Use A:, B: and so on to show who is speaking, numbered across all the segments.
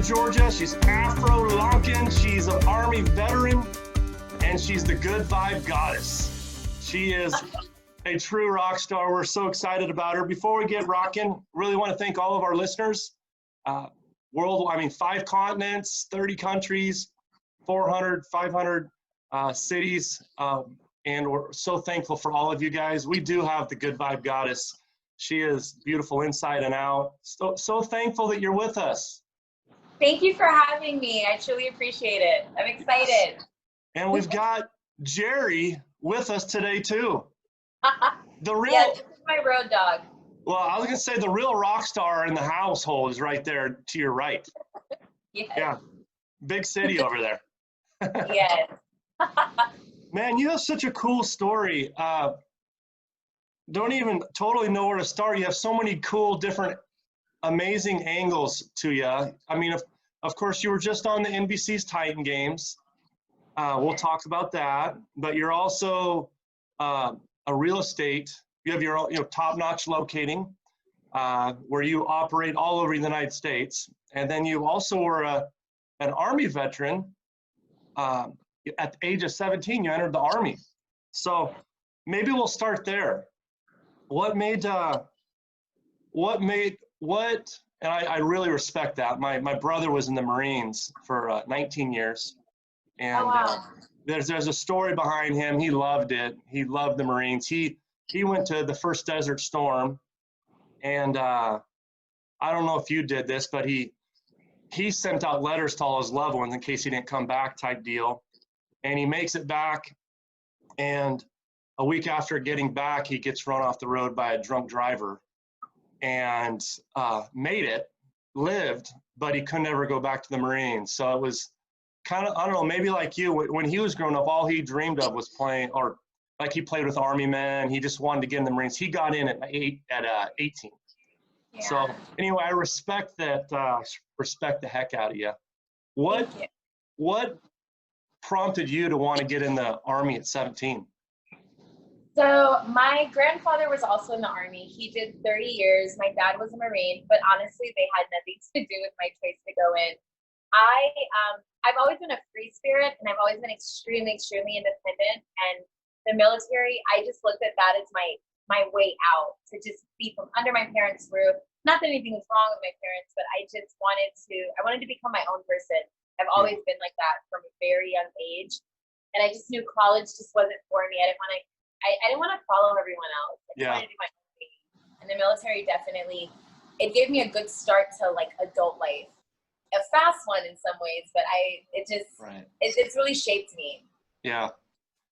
A: Georgia. She's Afro-Lankan. She's an Army veteran, and she's the good vibe goddess. She is a true rock star. We're so excited about her. Before we get rocking, really want to thank all of our listeners. Worldwide, 5 continents, 30 countries, 400, 500 cities, and we're so thankful for all of you guys. We do have the good vibe goddess. She is beautiful inside and out. So thankful that you're with us.
B: Thank you for having me. I truly appreciate it. I'm excited.
A: And we've got Jerry with us today too. The real,
B: yeah, this is my road dog.
A: Well, I was gonna say the real rock star in the household is right there to your right.
B: Yes.
A: Yeah, big city over there.
B: Yes.
A: Man, you have such a cool story. Don't even totally know where to start. You have so many cool, different, amazing angles to you. I mean, of course, you were just on the NBC's Titan Games. We'll talk about that. But you're also a real estate. You have your own, top-notch locating where you operate all over the United States. And then you also were an Army veteran. At the age of 17, you entered the Army. So maybe we'll start there. What and I really respect that. My brother was in the Marines for 19 years. And
B: oh, wow.
A: There's a story behind him. He loved it. He loved the Marines. He went to the first Desert Storm. And I don't know if you did this, but he sent out letters to all his loved ones in case he didn't come back type deal. And he makes it back. And a week after getting back, he gets run off the road by a drunk driver and made it, lived, but he could never go back to the Marines. So it was kind of, I don't know, maybe like you, when he was growing up, all he dreamed of was playing, or like he played with Army men. He just wanted to get in the Marines. He got in at 18.
B: Yeah.
A: So anyway, I respect that, respect the heck out of you. What prompted you to want to get in the Army at 17?
B: So my grandfather was also in the Army. He did 30 years. My dad was a Marine, but honestly, they had nothing to do with my choice to go in. I've always been a free spirit, and I've always been extremely, extremely independent. And the military, I just looked at that as my way out, to just be from under my parents' roof. Not that anything was wrong with my parents, but I just wanted to become my own person. I've always been like that from a very young age. And I just knew college just wasn't for me. I didn't want to follow everyone else. I just wanted to do my own thing. And the military definitely, it gave me a good start to like adult life. A fast one in some ways, but it's really shaped me.
A: Yeah.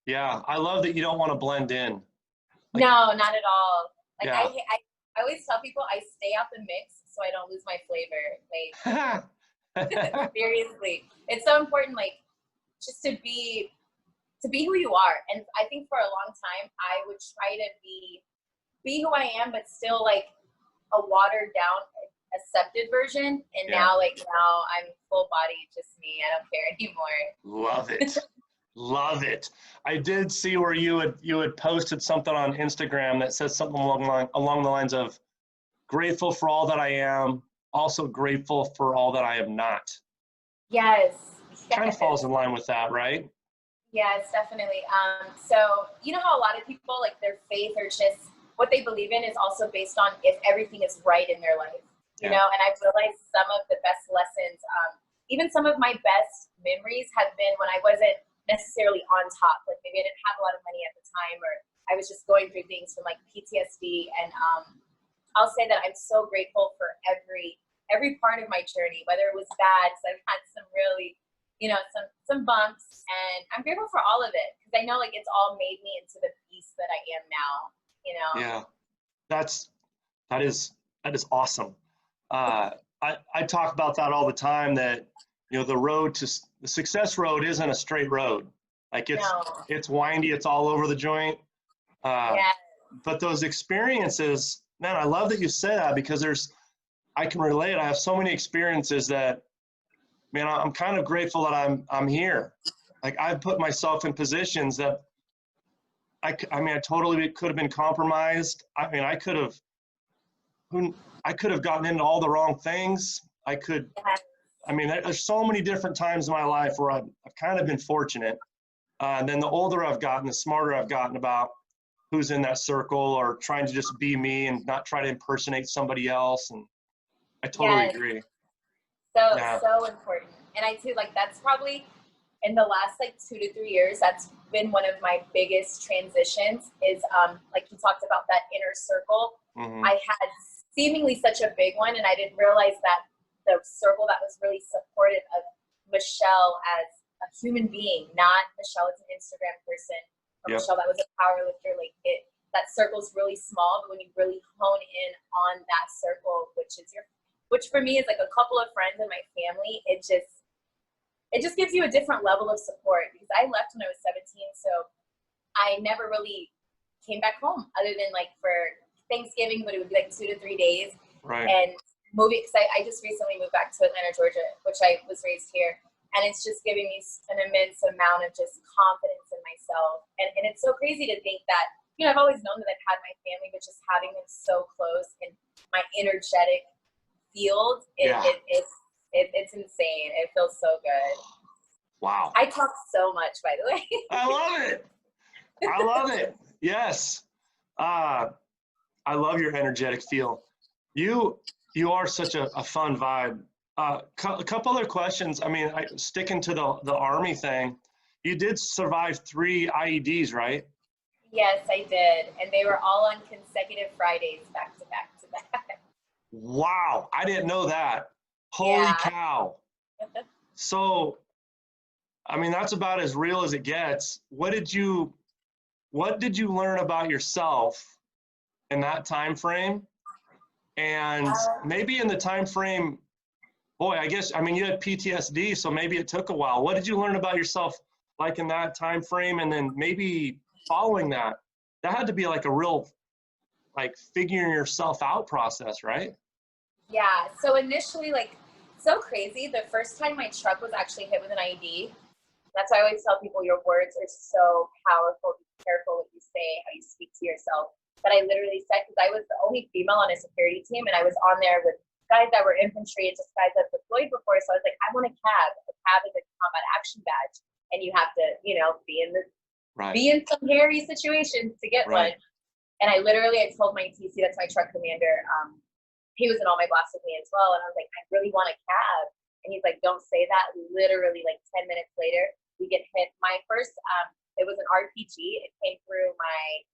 A: Yeah. I love that you don't want to blend in.
B: No, not at all. Like I always tell people I stay out the mix so I don't lose my flavor. Like seriously. It's so important, like just to be who you are. And I think for a long time I would try to be who I am, but still like a watered down, accepted version. And now I'm full body, just me. I don't care anymore.
A: Love it. Love it. I did see where you had posted something on Instagram that says something along the lines of grateful for all that I am, also grateful for all that I am not.
B: Yes.
A: Kind of falls in line with that, right?
B: Yes, definitely. So you know how a lot of people, like their faith or just what they believe in is also based on if everything is right in their life, you know? And I've realized some of the best lessons, even some of my best memories have been when I wasn't necessarily on top. Like maybe I didn't have a lot of money at the time, or I was just going through things from like PTSD. And I'll say that I'm so grateful for every part of my journey, whether it was bad, because I've had some really, some bumps, and I'm grateful for all of it, because I know like it's all made me into the beast that I am now,
A: Yeah, that is awesome. I talk about that all the time, that the road to the success road isn't a straight road. Like it's windy, it's all over the joint. But those experiences, man, I love that you say that, because I can relate. I have so many experiences that, man, I'm kind of grateful that I'm here. Like I've put myself in positions that I totally could have been compromised. I could have gotten into all the wrong things. I could I mean, there's so many different times in my life where I've kind of been fortunate. And then the older I've gotten, the smarter I've gotten about who's in that circle, or trying to just be me and not try to impersonate somebody else. And I totally agree.
B: So important. And I too, like, that's probably in the last like 2 to 3 years, that's been one of my biggest transitions is, like you talked about that inner circle. I had seemingly such a big one, and I didn't realize that the circle that was really supportive of Michelle as a human being, not Michelle as an Instagram person, or Michelle that was a power lifter. Like, that circle's really small, but when you really hone in on that circle, which for me is like a couple of friends and my family, it just gives you a different level of support, because I left when I was 17, so I never really came back home other than like for Thanksgiving, but it would be like 2 to 3 days.
A: Right.
B: And moving, because I just recently moved back to Atlanta, Georgia, which I was raised here. And it's just giving me an immense amount of just confidence in myself. And it's so crazy to think that, you know, I've always known that I've had my family, but just having them so close in my energetic field, it's insane. It feels so good.
A: Wow.
B: I talk so much, by the way.
A: I love it. I love it. Yes. I love your energetic feel. You are such a fun vibe. A couple other questions. I mean, sticking to the Army thing, you did survive 3 IEDs, right?
B: Yes, I did. And they were all on consecutive Fridays, back to back to back.
A: Wow. I didn't know that. Holy cow. So, I mean, that's about as real as it gets. What did you learn about yourself in that time frame? And maybe in the time frame, boy, I guess, I mean, you had PTSD, so maybe it took a while. What did you learn about yourself, like in that time frame, and then maybe following that? That had to be like a real, like, figuring yourself out process, right?
B: Yeah. So initially, like, so crazy. The first time my truck was actually hit with an IED. That's why I always tell people your words are so powerful. Be careful what you say, how you speak to yourself. But I literally said, because I was the only female on a security team, and I was on there with guys that were infantry and just guys that deployed before. So I was like, I want a cab. A cab is a combat action badge, and you have to, you know, be in some hairy situations to get one. And I told my TC, that's my truck commander. He was in all my blocks with me as well, and I was like, I really want a cab. And he's like, don't say that. Literally, like 10 minutes later, we get hit. My first, it was an RPG. It came through my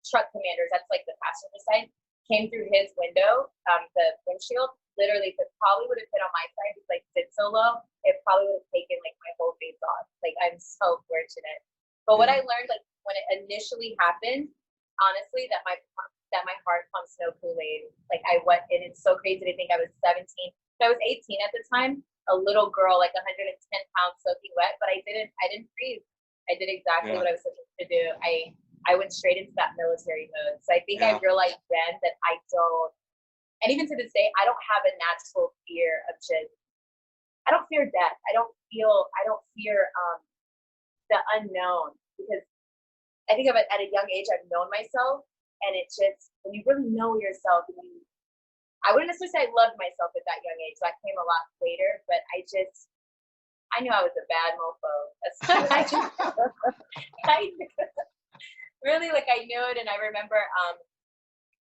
B: truck commander's, that's like the passenger side, came through his window, the windshield. Literally, if it probably would have hit on my side, because like sit so low, it probably would have taken like my whole face off. Like, I'm so fortunate. But what I learned, like when it initially happened, honestly, that my heart pumps no Kool-Aid. Like, and it's so crazy to think I was 17. So I was 18 at the time, a little girl, like 110 pounds soaking wet, but I didn't freeze. I did exactly what I was supposed to do. I went straight into that military mode. So I think I realized then that I don't, and even to this day, I don't have a natural fear of I don't fear death. I don't fear the unknown, because I think at a young age, I've known myself, and it's just, when you really know yourself, I wouldn't necessarily say I loved myself at that young age. That came a lot later, but I knew I was a bad mofo. Really, like, I knew it. And I remember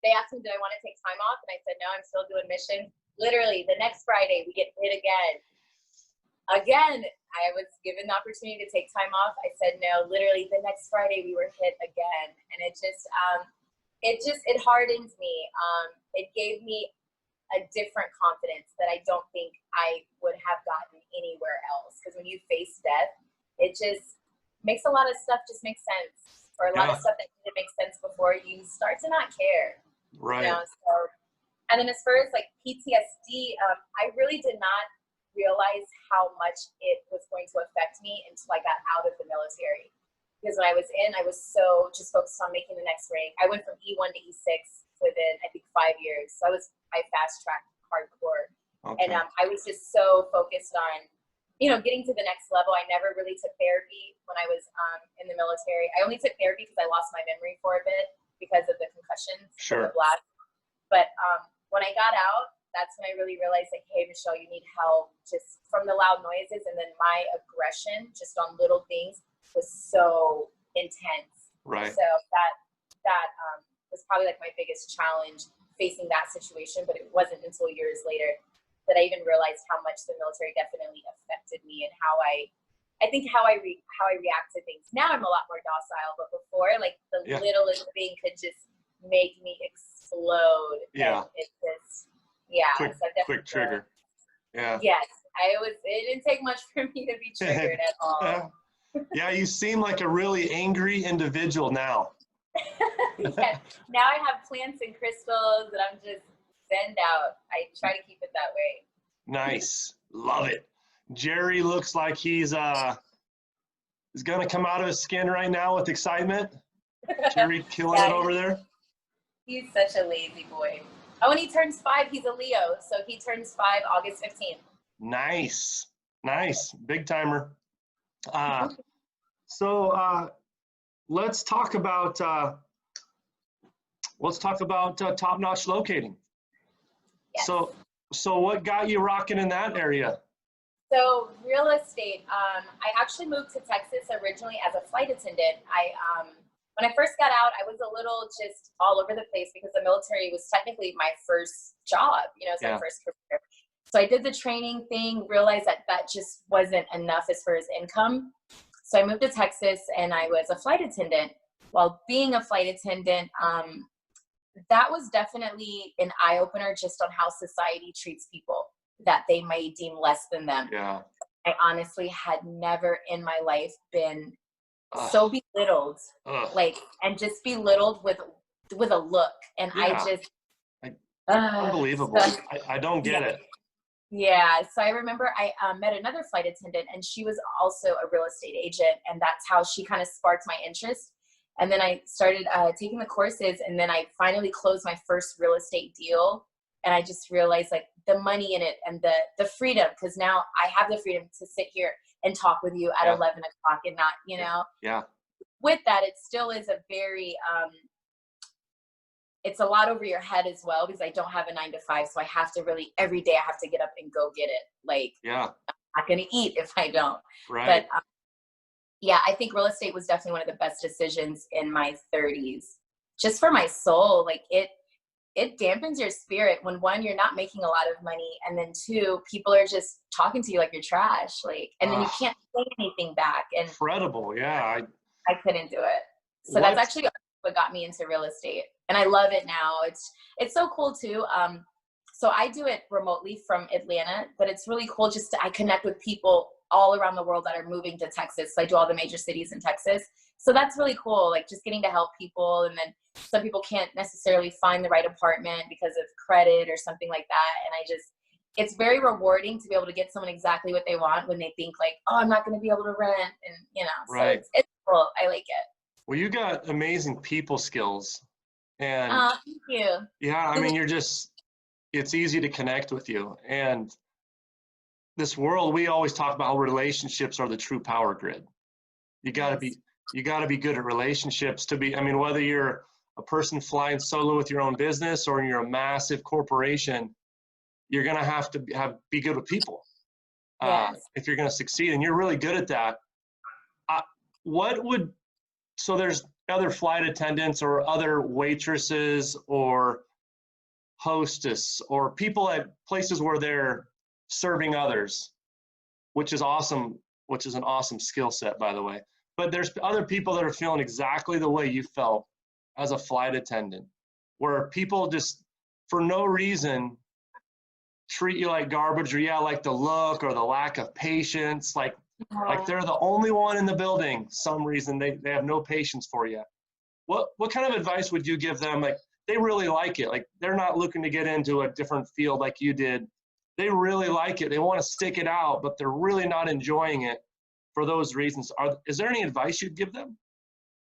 B: they asked me, did I want to take time off? And I said, no, I'm still doing missions. Literally, the next Friday, we get hit again. I was given the opportunity to take time off. I said no. Literally, the next Friday, we were hit again. And it hardens me. It gave me a different confidence that I don't think I would have gotten anywhere else. Because when you face death, it just makes a lot of stuff just make sense. Or a lot of stuff that didn't make sense before, you start to not care.
A: Right.
B: You know? So, and then as far as like PTSD, I really did not realize how much it was going to affect me until I got out of the military. Because when I was in, I was so just focused on making the next rank. I went from E1 to E6 within, I think, 5 years. So I fast-tracked hardcore. Okay. And I was just so focused on, getting to the next level. I never really took therapy when I was in the military. I only took therapy because I lost my memory for a bit because of the concussions. Sure. The blast. But when I got out, that's when I really realized, like, hey, Michelle, you need help just from the loud noises. And then my aggression just on little things was so intense.
A: Right.
B: So that was probably like my biggest challenge facing that situation. But it wasn't until years later that I even realized how much the military definitely affected me and how I react to things. Now I'm a lot more docile, but before, like, the littlest thing could just make me explode.
A: Yeah.
B: And it just, yeah.
A: Quick trigger. Yeah.
B: Yes. It didn't take much for me to be triggered at all.
A: Yeah, you seem like a really angry individual now.
B: Yeah. Now I have plants and crystals and I'm just zen out. I try to keep it that way.
A: Nice. Love it. Jerry looks like he's gonna come out of his skin right now with excitement. Jerry killing it over there.
B: He's such a lazy boy. Oh, and he turns 5. He's a Leo, so he turns 5 August 15th.
A: Nice. Big timer. So let's talk about top-notch locating.
B: Yes.
A: So what got you rocking in that area?
B: So real estate, I actually moved to Texas originally as a flight attendant. When I first got out, I was a little just all over the place because the military was technically my first job, it's my first career. So I did the training thing, realized that just wasn't enough as far as income. So I moved to Texas and I was a flight attendant. While being a flight attendant, that was definitely an eye-opener just on how society treats people that they might deem less than them.
A: Yeah.
B: I honestly had never in my life been so belittled, and just belittled with a look. And
A: unbelievable. So, I don't get it.
B: Yeah. So I remember I met another flight attendant and she was also a real estate agent. And that's how she kind of sparked my interest. And then I started taking the courses and then I finally closed my first real estate deal. And I just realized like the money in it and the freedom, because now I have the freedom to sit here and talk with you at 11 o'clock and not,
A: Yeah.
B: With that, it still is a very, it's a lot over your head as well because I don't have a 9 to 5. So I have to really, every day I have to get up and go get it. Like, I'm not going to eat if I don't.
A: Right.
B: But I think real estate was definitely one of the best decisions in my 30s, just for my soul. Like it dampens your spirit when 1, you're not making a lot of money. And then 2, people are just talking to you like you're trash. Like, and then you can't say anything back. And
A: incredible. Yeah.
B: I couldn't do it. So that's actually what got me into real estate. And I love it now. It's so cool too. So I do it remotely from Atlanta, but it's really cool just I connect with people all around the world that are moving to Texas. So I do all the major cities in Texas. So that's really cool. Like just getting to help people. And then some people can't necessarily find the right apartment because of credit or something like that. And it's very rewarding to be able to get someone exactly what they want when they think like, oh, I'm not going to be able to rent. And,
A: right.
B: So it's cool. I like it.
A: Well, you got amazing people skills. And
B: thank you.
A: Yeah. I mean, it's easy to connect with you. And this world, we always talk about how relationships are the true power grid. You got to be good at relationships whether you're a person flying solo with your own business or you're a massive corporation, you're going to have to be good with people if you're going to succeed. And you're really good at that. So there's other flight attendants or other waitresses or hostess or people at places where they're serving others, which is awesome, which is an awesome skill set, by the way. But there's other people that are feeling exactly the way you felt as a flight attendant, where people just, for no reason, treat you like garbage, or like the look or the lack of patience, like they're the only one in the building. Some reason they have no patience for you. What kind of advice would you give them? Like they really like it. Like they're not looking to get into a different field like you did. They really like it. They want to stick it out, but they're really not enjoying it for those reasons. Is there any advice you'd give them?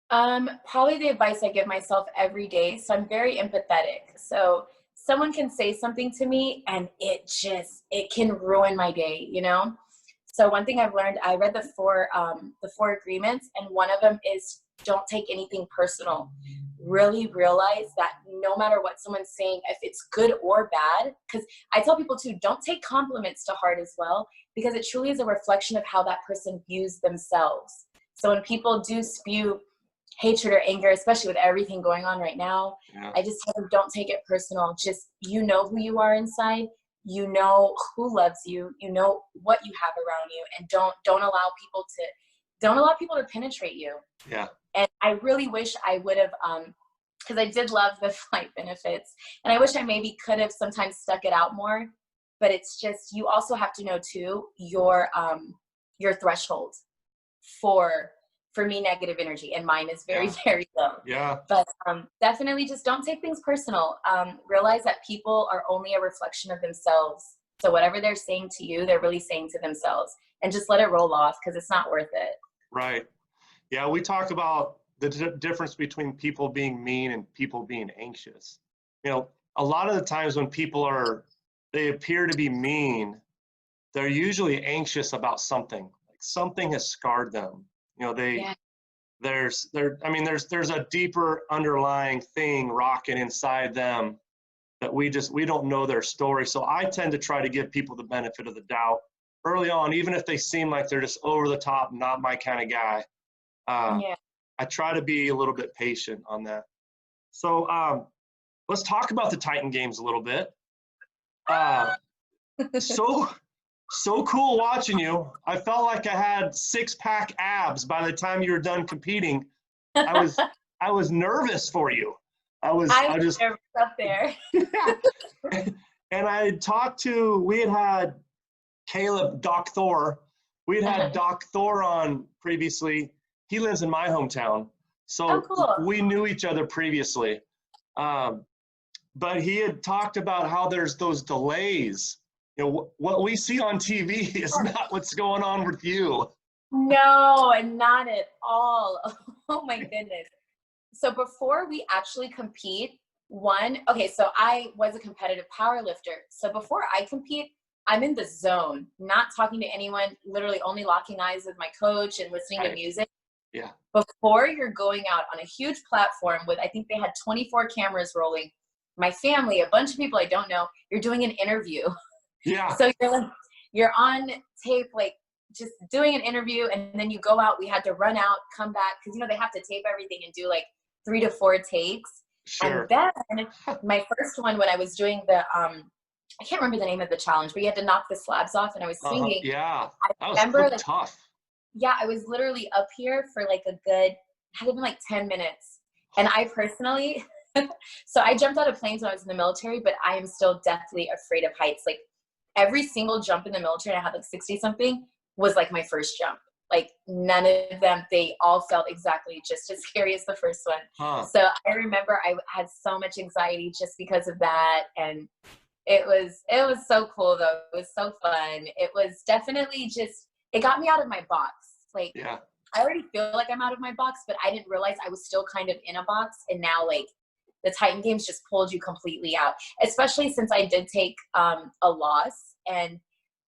B: Probably the advice I give myself every day. So I'm very empathetic. So someone can say something to me and it can ruin my day, So one thing I've learned, I read the four agreements, and one of them is don't take anything personal. really realize that no matter what someone's saying, if it's good or bad, because I tell people too, don't take compliments to heart as well, because it truly is a reflection of how that person views themselves. So when people do spew hatred or anger, especially with everything going on right now, I just tell them, don't take it personal. Just, you know who you are inside, you know who loves you, you know what you have around you, and don't allow people to penetrate you.
A: Yeah.
B: And I really wish I would have, because I did love the flight benefits, and I wish I maybe could have sometimes stuck it out more. But it's just, you also have to know too your threshold for me, negative energy, and mine is very very low.
A: Yeah.
B: But definitely just don't take things personal. Realize that people are only a reflection of themselves. So whatever they're saying to you, they're really saying to themselves, and just let it roll off, because it's not worth it.
A: Right. Yeah, we talk about the difference between people being mean and people being anxious. You know, a lot of the times when people they appear to be mean, they're usually anxious about something. Like something has scarred them. You know, there's a deeper underlying thing rocking inside them that we don't know their story. So I tend to try to give people the benefit of the doubt early on, even if they seem like they're just over the top, not my kind of guy. I try to be a little bit patient on that. So let's talk about the Titan games a little bit. So cool watching you. I felt like I had 6-pack abs by the time you were done competing. I was nervous for you. I was just
B: nervous up there.
A: And we had Caleb, Doc Thor. We had Doc Thor on previously. He lives in my hometown, so
B: cool.
A: We knew each other previously. But he had talked about how there's those delays. You know, what we see on TV is not what's going on with you.
B: No, and not at all. Oh my goodness. So before we actually compete, so I was a competitive power lifter. So before I compete, I'm in the zone, not talking to anyone, literally only locking eyes with my coach and listening to music.
A: Yeah.
B: Before you're going out on a huge platform with, I think they had 24 cameras rolling, my family, a bunch of people I don't know, you're doing an interview.
A: Yeah.
B: So you're on tape, like just doing an interview, and then you go out. We had to run out, come back, because they have to tape everything and do like 3 to 4 takes.
A: Sure.
B: And then my first one, when I was doing the I can't remember the name of the challenge, but you had to knock the slabs off, and I was singing.
A: Yeah,
B: I remember
A: tough.
B: Yeah, I was literally up here for like had to be like 10 minutes. And I personally, so I jumped out of planes when I was in the military, but I am still deathly afraid of heights. Like every single jump in the military, I had like 60 something, was like my first jump. Like none of them, they all felt exactly just as scary as the first one. So I remember I had so much anxiety just because of that. And it was so cool though. It was so fun. It was definitely it got me out of my box. Like, I already feel like I'm out of my box, but I didn't realize I was still kind of in a box. And now like the Titan games just pulled you completely out, especially since I did take a loss. And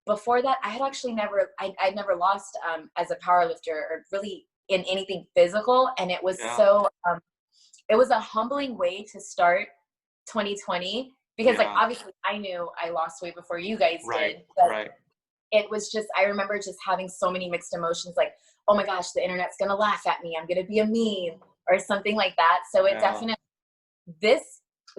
B: before that, I had actually I'd never lost as a powerlifter or really in anything physical. And it was it was a humbling way to start 2020, because like obviously I knew I lost weight before you guys did. But it was just, I remember just having so many mixed emotions, like, oh my gosh, the internet's gonna laugh at me, I'm gonna be a meme or something like that. So it definitely,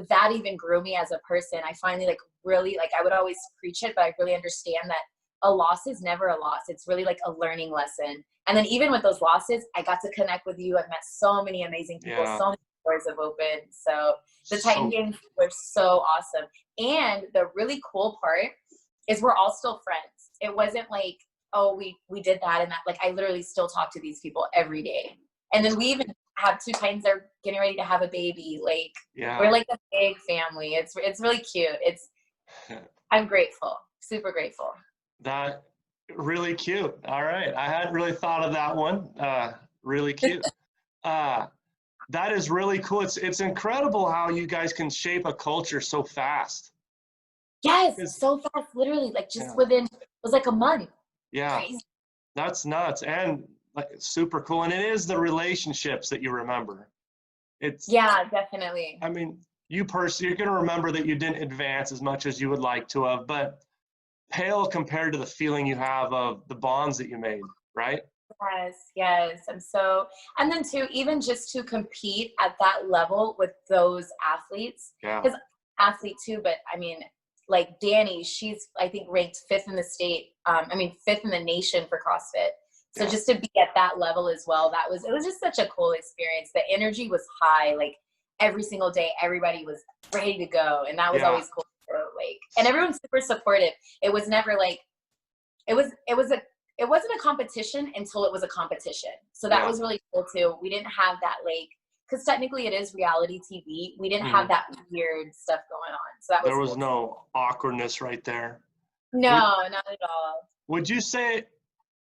B: that even grew me as a person. I finally really I would always preach it, but I really understand that a loss is never a loss. It's really like a learning lesson. And then even with those losses, I got to connect with you. I've met so many amazing people, so many doors have opened. So the Titan games were so awesome. And the really cool part is we're all still friends. It wasn't like, oh, we did that and that. Like I literally still talk to these people every day. And then we even have 2 Titans that are getting ready to have a baby. Like we're like a big family. It's really cute. I'm grateful, super grateful.
A: That really cute. All right, I hadn't really thought of that one. Really cute. That is really cool. It's incredible how you guys can shape a culture so fast.
B: Yes, so fast, literally, like just within, it was like a month.
A: Yeah, crazy. That's nuts, and like super cool. And it is the relationships that you remember.
B: Yeah, definitely.
A: I mean, you personally, you're going to remember that you didn't advance as much as you would like to have, but pale compared to the feeling you have of the bonds that you made, right?
B: Yes, yes. And then too, even just to compete at that level with those athletes,
A: Yeah.
B: because athlete too, but I mean, like Danny, she's, I think, ranked fifth in the state. Fifth in the nation for CrossFit. So
A: Yeah.
B: just to be at that level as well, it was just such a cool experience. The energy was high, like every single day, everybody was ready to go. And that was
A: Yeah.
B: always cool. Like, and everyone's super supportive. It was never like, it wasn't a competition until it was a competition. So that
A: Yeah.
B: was really cool too. We didn't have that, like, because technically it is reality TV. We didn't have that weird stuff going on. So that was
A: There was
B: cool
A: no awkwardness right there.
B: No,
A: Would,
B: not at all.
A: would you say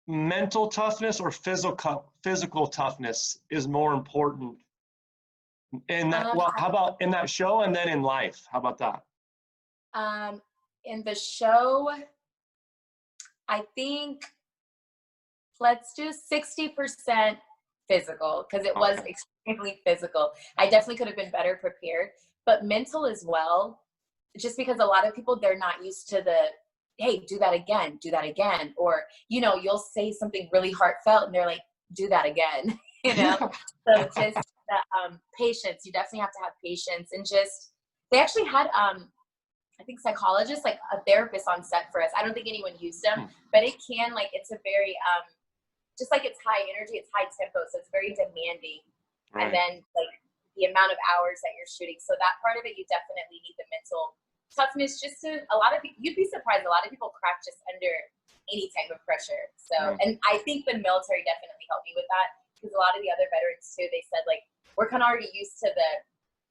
A: mental toughness or physical toughness is more important in that? Well, how about in that show and then in life? How about that?
B: In the show, I think let's do 60% physical because it was extremely physical. I definitely could have been better prepared, but mental as well, just because a lot of people, they're not used to the, hey, do that again. Or, you'll say something really heartfelt and they're like, do that again, So just the patience, you definitely have to have patience and just, they actually had, I think psychologists, like a therapist on set for us. I don't think anyone used them, but it can, like, it's a very, just like it's high energy, it's high tempo, so it's very demanding. Right. And then like the amount of hours that you're shooting. So that part of it, you definitely need the mental toughness just to, you'd be surprised, a lot of people crack just under any type of pressure. So, and I think the military definitely helped me with that because a lot of the other veterans too, they said like, we're kind of already used to the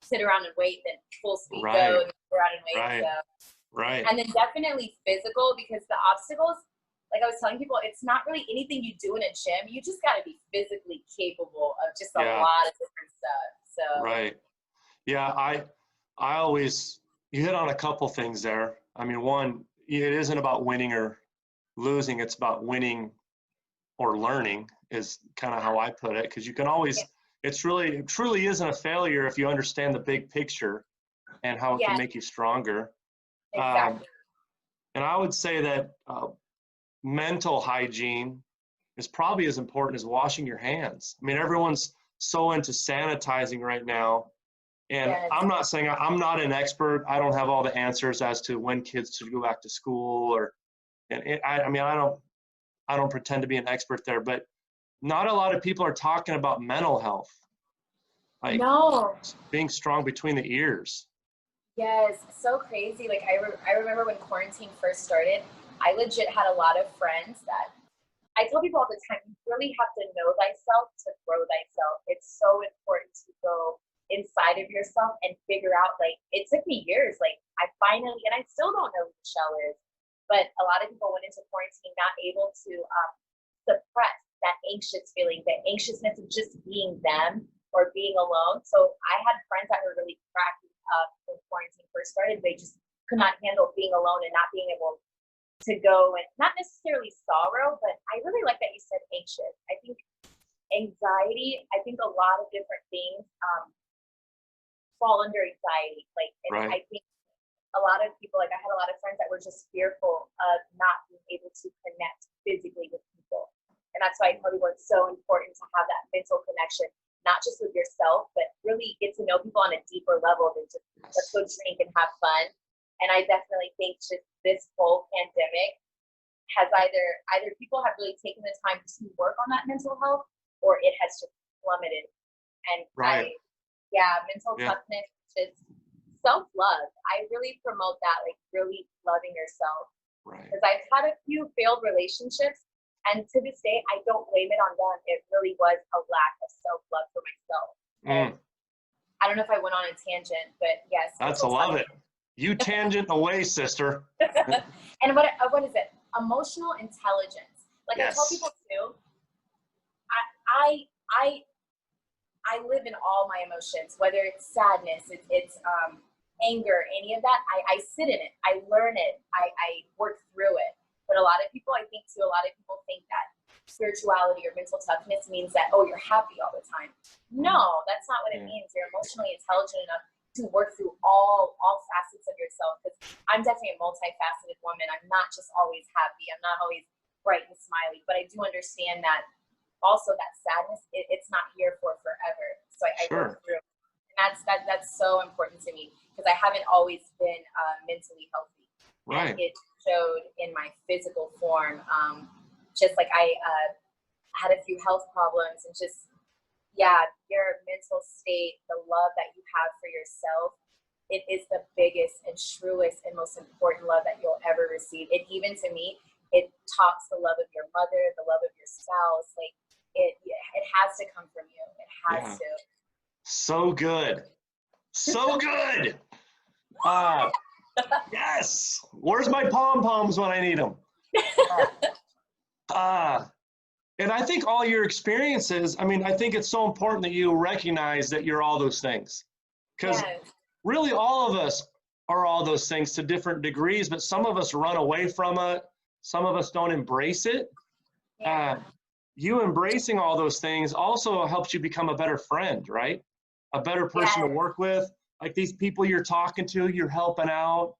B: sit around and wait, then full speed go and sit around and wait. So.
A: Right.
B: And then definitely physical because the obstacles, like I was telling people, it's not really anything you do in a gym. You just got to be physically capable of just a lot of different stuff. So
A: right. Yeah, I always, you hit on a couple things there. I mean, one, it isn't about winning or losing. It's about winning or learning is kind of how I put it. Because you can always, it truly isn't a failure if you understand the big picture and how it can make you stronger.
B: Exactly.
A: And I would say that mental hygiene is probably as important as washing your hands. I mean, everyone's so into sanitizing right now. And I'm not saying I'm not an expert. I don't have all the answers as to when kids should go back to school I don't pretend to be an expert there, but not a lot of people are talking about mental health. Like being strong between the ears.
B: Yes, so crazy. Like I remember when quarantine first started, I legit had a lot of friends that I tell people all the time, you really have to know thyself to grow thyself. It's so important to go inside of yourself and figure out, like, it took me years. Like I finally, and I still don't know who Michelle is, but a lot of people went into quarantine not able to suppress that anxious feeling, the anxiousness of just being them or being alone. So I had friends that were really cracking up when quarantine first started. They just could not handle being alone and not being able to go, and not necessarily sorrow, but I really like that you said anxious. I think anxiety, I think a lot of different things fall under anxiety. Like I think a lot of people, like I had a lot of friends that were just fearful of not being able to connect physically with people. And that's why I tell people it's so important to have that mental connection, not just with yourself, but really get to know people on a deeper level than just let's go drink and have fun. And I definitely think just this whole pandemic has either people have really taken the time to work on that mental health, or it has just plummeted. And mental toughness, just self-love. I really promote that, like really loving yourself. Because I've had a few failed relationships, and to this day, I don't blame it on them. It really was a lack of self-love for myself. And I don't know if I went on a tangent, but yes.
A: That's I love it. You tangent away, sister.
B: And what is it? Emotional intelligence. Like I tell people too, I live in all my emotions, whether it's sadness, it's anger, any of that. I sit in it. I learn it. I work through it. But a lot of people, I think too, a lot of people think that spirituality or mental toughness means that, oh, you're happy all the time. No, that's not what it means. You're emotionally intelligent enough to work through all facets of yourself. Because I'm definitely a multifaceted woman. I'm not just always happy. I'm not always bright and smiley. But I do understand that also that sadness, it's not here for forever. So I work through it. And that's so important to me because I haven't always been mentally healthy.
A: Right.
B: And it showed in my physical form. Just like I had a few health problems and just, your mental state, the love that you have for yourself, it is the biggest and truest and most important love that you'll ever receive. And even to me, it tops the love of your mother, the love of your spouse. Like it has to come from you. It has to.
A: So good. So good. Yes. Where's my pom-poms when I need them? And I think all your experiences, I mean, I think it's so important that you recognize that you're all those things. Because really all of us are all those things to different degrees, but some of us run away from it. Some of us don't embrace it. You embracing all those things also helps you become a better friend, right? A better person to work with. Like these people you're talking to, you're helping out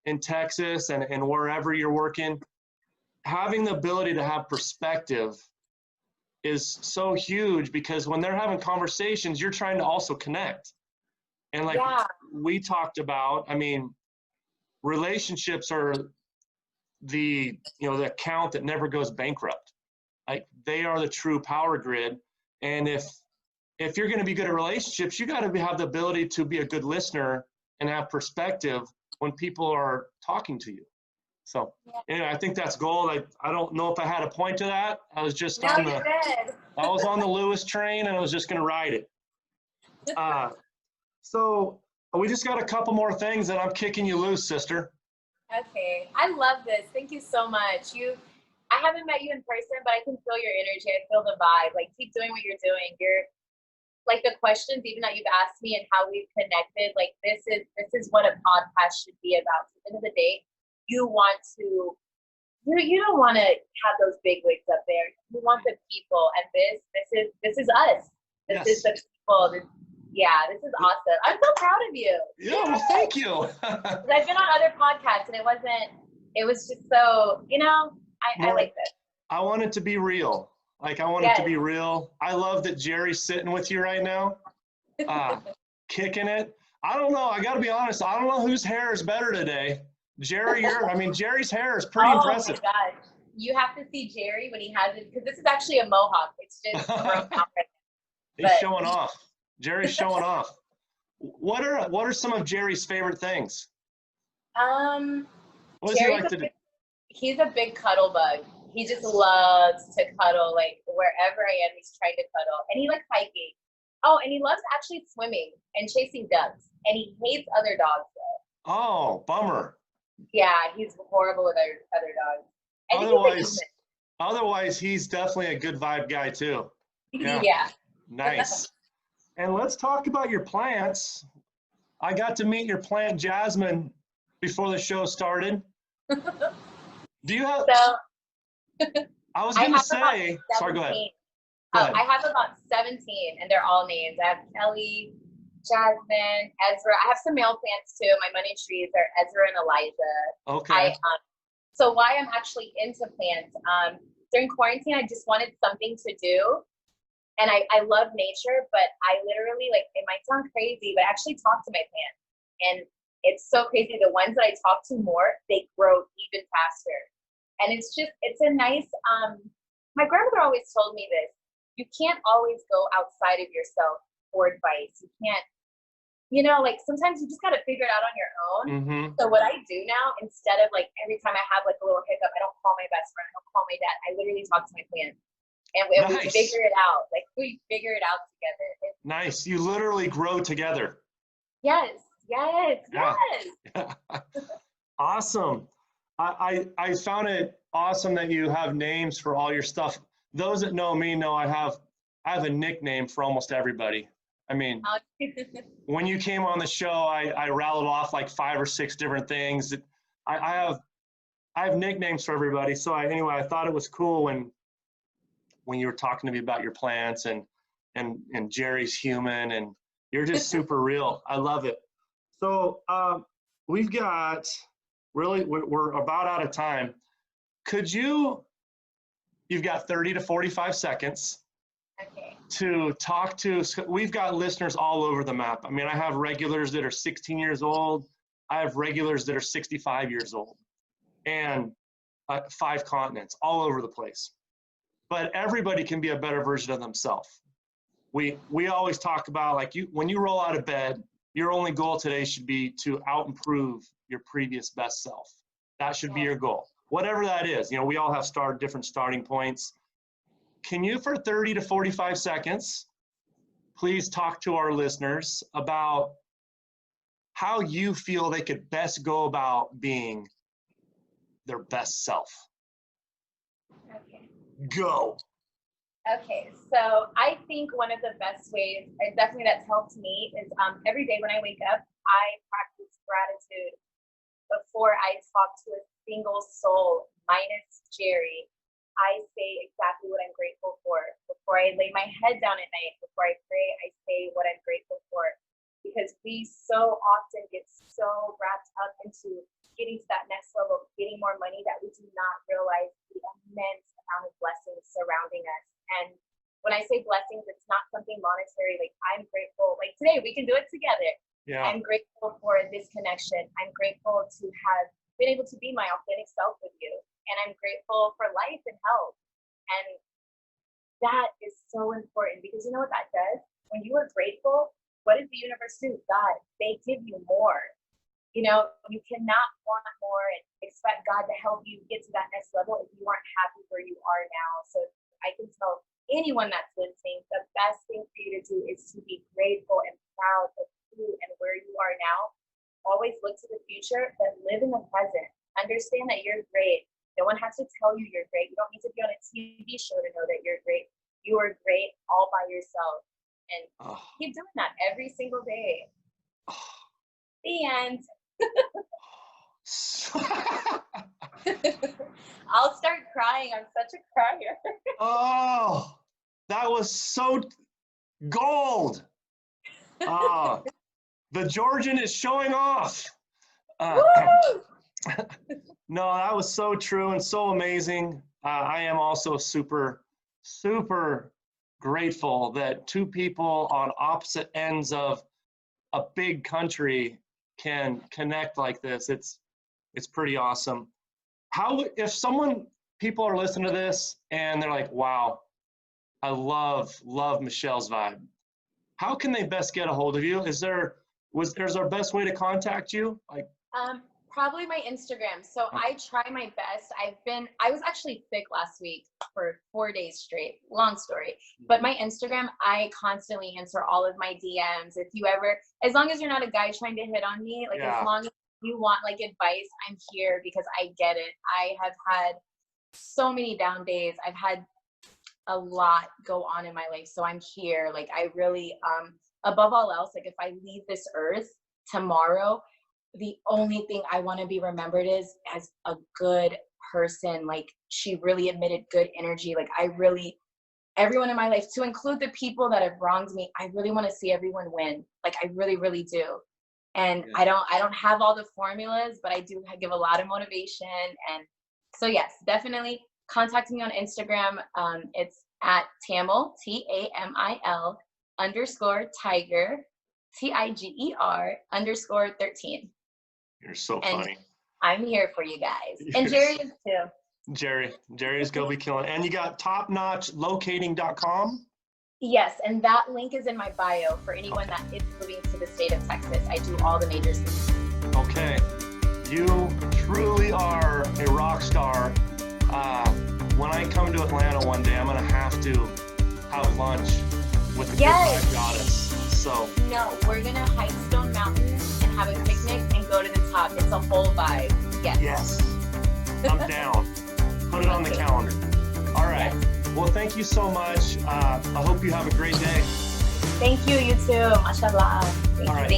A: in Texas and wherever you're working. Having the ability to have perspective is so huge because when they're having conversations, you're trying to also connect. And like we talked about, I mean, relationships are the account that never goes bankrupt. Like they are the true power grid. And if you're going to be good at relationships, you got to have the ability to be a good listener and have perspective when people are talking to you. So anyway, I think that's gold. I don't know if I had a point to that. I was just I was on the Lewis train and I was just going to ride it. So we just got a couple more things and I'm kicking you loose, sister.
B: Okay. I love this. Thank you so much. I haven't met you in person, but I can feel your energy. I feel the vibe. Like keep doing what you're doing. You're like the questions even that you've asked me and how we've connected. Like this is what a podcast should be about. At the end of the day, you don't want to have those big wigs up there. You want the people, and this is us. This is the people. This is awesome. I'm so proud of you.
A: Yeah, well, thank you.
B: I've been on other podcasts, and it was just so, I like this.
A: I want it to be real. Like, I want it to be real. I love that Jerry's sitting with you right now, kicking it. I don't know. I got to be honest. I don't know whose hair is better today. Jerry, Jerry's hair is pretty impressive.
B: Oh my gosh. You have to see Jerry when he has it, because this is actually a mohawk. It's just grown out right
A: now. He's showing off. Jerry's showing off. What are some of Jerry's favorite things? What does he like to do?
B: He's a big cuddle bug. He just loves to cuddle. Like wherever I am, he's trying to cuddle. And he likes hiking. Oh, and he loves actually swimming and chasing ducks. And he hates other dogs though.
A: Oh, bummer.
B: Yeah, he's horrible with other dogs.
A: Otherwise, he's definitely a good vibe guy too.
B: Yeah.
A: Nice. And let's talk about your plants. I got to meet your plant Jasmine before the show started. Do you have? I was going to say. Sorry, go ahead.
B: I have about 17, and they're all names. I have Kelly, Jasmine, Ezra. I have some male plants too. My money trees are Ezra and Elijah.
A: Okay.
B: So why I'm actually into plants, during quarantine, I just wanted something to do. And I love nature, but I literally, like, it might sound crazy, but I actually talk to my plants. And it's so crazy. The ones that I talk to more, they grow even faster. And it's a nice, my grandmother always told me this. You can't always go outside of yourself for advice. You can't, like sometimes you just got to figure it out on your own.
A: Mm-hmm.
B: So what I do now, instead of like every time I have like a little hiccup, I don't call my best friend, I don't call my dad. I literally talk to my plants. And we figure it out. Like we figure it out together.
A: Nice. You literally grow together.
B: Yes.
A: Awesome. I found it awesome that you have names for all your stuff. Those that know me know I have a nickname for almost everybody. I mean, when you came on the show, I rattled off like 5 or 6 different things. I I have nicknames for everybody. So anyway, I thought it was cool when you were talking to me about your plants and Jerry's human, and you're just super real. I love it. So we've got we're about out of time. You've got 30 to 45 seconds to talk to, we've got listeners all over the map. I mean, I have regulars that are 16 years old. I have regulars that are 65 years old, and 5 continents, all over the place. But everybody can be a better version of themselves. We always talk about, like, when you roll out of bed, your only goal today should be to out-improve your previous best self. That should be your goal. Whatever that is, we all have different starting points. Can you, for 30 to 45 seconds, please talk to our listeners about how you feel they could best go about being their best self?
B: Okay.
A: Go.
B: Okay, so I think one of the best ways, and definitely that's helped me, is every day when I wake up, I practice gratitude before I talk to a single soul, minus Jerry. I say exactly what I'm grateful for. Before I lay my head down at night, before I pray, I say what I'm grateful for. Because we so often get so wrapped up into getting to that next level, getting more money, that we do not realize the immense amount of blessings surrounding us. And when I say blessings, it's not something monetary. Like, I'm grateful, like today we can do it together. Yeah. I'm grateful for this connection. I'm grateful to have been able to be my authentic self with you. And I'm grateful for life and health. And that is so important, because you know what that does? When you are grateful, what does the universe do? God, they give you more. You cannot want more and expect God to help you get to that next level if you aren't happy where you are now. So I can tell anyone that's listening, the best thing for you to do is to be grateful and proud of who and where you are now. Always look to the future, but live in the present. Understand that you're great. No one has to tell you you're great. You don't need to be on a TV show to know that you're great. You are great all by yourself. And keep doing that every single day. The end. I'll start crying. I'm such a crier.
A: Oh, that was so gold. The Georgian is showing off. No, that was so true and so amazing. I am also super, super grateful that two people on opposite ends of a big country can connect like this. It's pretty awesome. If people are listening to this and they're like, wow, I love Michelle's vibe, how can they best get a hold of you? Is there a best way to contact you?
B: Probably my Instagram. So I try my best. I was actually sick last week for 4 days straight. Long story. But my Instagram, I constantly answer all of my DMs. As long as you're not a guy trying to hit on me, as long as you want advice, I'm here, because I get it. I have had so many down days. I've had a lot go on in my life. So I'm here. I really, above all else, if I leave this earth tomorrow, the only thing I want to be remembered is as a good person. She really emitted good energy. Everyone in my life, to include the people that have wronged me, I really want to see everyone win. I really, really do. And I don't have all the formulas, but I do give a lot of motivation. And so yes, definitely contact me on Instagram. It's at Tamil, TAMIL _tiger, TIGER _13.
A: You're so funny.
B: I'm here for you guys. And Jerry is too.
A: Jerry's gonna be killing. And you got topnotchlocating.com?
B: Yes, and that link is in my bio for anyone that is moving to the state of Texas. I do all the major cities.
A: Okay. You truly are a rock star. When I come to Atlanta one day, I'm gonna have to have lunch with the Good Vibe Goddess. So
B: no, we're gonna hike Stone Mountain and have a picnic and go to the top. It's a whole vibe. Yes.
A: I'm down. Put it on the calendar. All right. Yes. Well, thank you so much. I hope you have a great day.
B: Thank you. You too. Mashallah.
A: All right.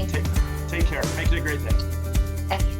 A: Take care. Make it a great day.
B: Okay.